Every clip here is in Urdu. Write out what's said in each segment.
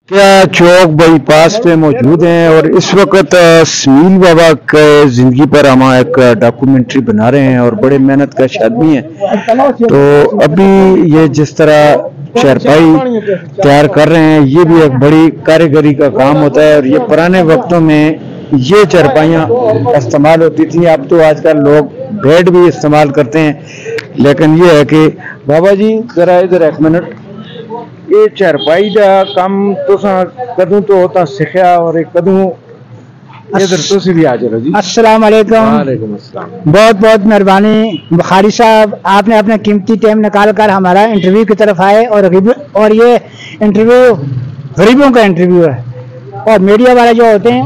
کیا چوک بائی پاس پہ موجود ہیں اور اس وقت سمیل بابا کے زندگی پر ہم ایک ڈاکومنٹری بنا رہے ہیں اور بڑے محنت کش آدمی ہیں. تو ابھی یہ جس طرح چارپائی تیار کر رہے ہیں یہ بھی ایک بڑی کاریگری کا کام ہوتا ہے اور یہ پرانے وقتوں میں یہ چارپائیاں استعمال ہوتی تھیں. اب تو آج کل لوگ بیڈ بھی استعمال کرتے ہیں. لیکن یہ ہے کہ بابا جی ذرا ادھر ایک منٹ, یہ چارپائی کا کام تو کدوں تو ہوتا سیکھا اور کدوں ادھر تو بھی آ جائے جی. السلام علیکم. وعلیکم السلام. بہت بہت مہربانی بخاری صاحب, آپ نے اپنا قیمتی ٹائم نکال کر ہمارا انٹرویو کی طرف آئے اور یہ انٹرویو غریبوں کا انٹرویو ہے. اور میڈیا والے جو ہوتے ہیں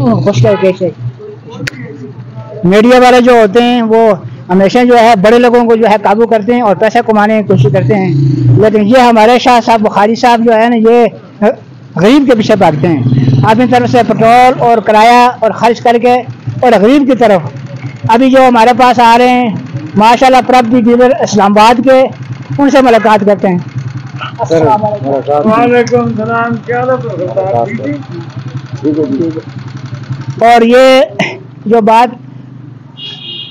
میڈیا والے جو ہوتے ہیں وہ ہمیشہ جو ہے بڑے لوگوں کو جو ہے قابو کرتے ہیں اور پیسہ کمانے کی کوشش کرتے ہیں. لیکن یہ ہمارے شاہ صاحب بخاری صاحب جو ہے نا یہ غریب کے پیچھے بھاگتے ہیں. اپنی طرف سے پیٹرول اور کرایہ اور خرچ کر کے اور غریب کی طرف ابھی جو ہمارے پاس آ رہے ہیں ماشاءاللہ پراپرٹی ڈیلر اسلام آباد کے, ان سے ملاقات کرتے ہیں. وعلیکم السلام. کیا اور یہ جو بات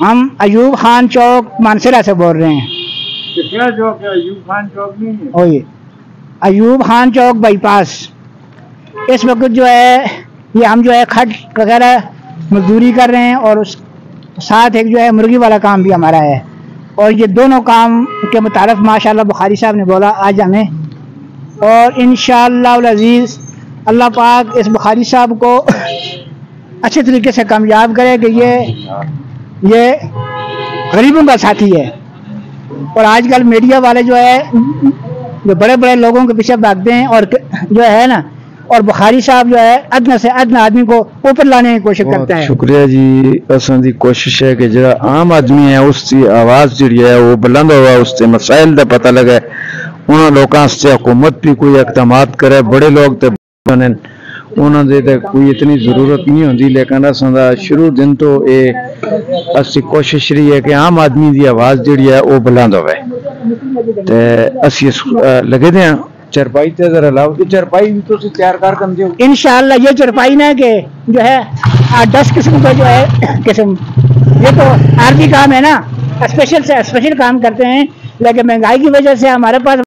ہم ایوب خان چوک مانسرا سے بول رہے ہیں. کیا چوک ہے؟ ایوب خان چوک نہیں ہے. اوہ ایوب خان چوک بائی پاس. اس وقت جو ہے یہ ہم جو ہے کھٹ وغیرہ مزدوری کر رہے ہیں اور اس ساتھ ایک جو ہے مرغی والا کام بھی ہمارا ہے. اور یہ دونوں کام کے متعلق ماشاءاللہ بخاری صاحب نے بولا آج ہمیں, اور انشاءاللہ العزیز اللہ پاک اس بخاری صاحب کو اچھے طریقے سے کامیاب کرے کہ یہ غریبوں کا ساتھی ہے. اور آج کل میڈیا والے جو ہے جو بڑے بڑے لوگوں کے پیچھے بھاگتے ہیں اور جو ہے نا, اور بخاری صاحب جو ہے ادنا سے ادنا آدمی کو اوپر لانے کی کوشش کرتا ہے. شکریہ جی. اصل دی کوشش ہے کہ جڑا عام آدمی ہے اس کی آواز جڑی ہے وہ بلند ہوا, اس سے مسائل دا پتہ لگے, انہوں لوگوں سے حکومت بھی کوئی اقدامات کرے. بڑے لوگ تے انہوں نے کوئی اتنی ضرورت نہیں ہوتی. لیکن اصل دا شروع دن تو یہ اسی کوشش رہی ہے کہ عام آدمی دی آواز جڑی ہے وہ بلند ہوئے. تے اسی لگے دے ہیں چرپائی تے ذرا لاؤ کہ چرپائی بھی تو تیار کر کر دیو انشاءاللہ. یہ چرپائی نہ کہ جو ہے 10 قسم کا جو ہے قسم, یہ تو عارضی کام ہے نا, اسپیشل سے اسپیشل کام کرتے ہیں. لیکن مہنگائی کی وجہ سے ہمارے پاس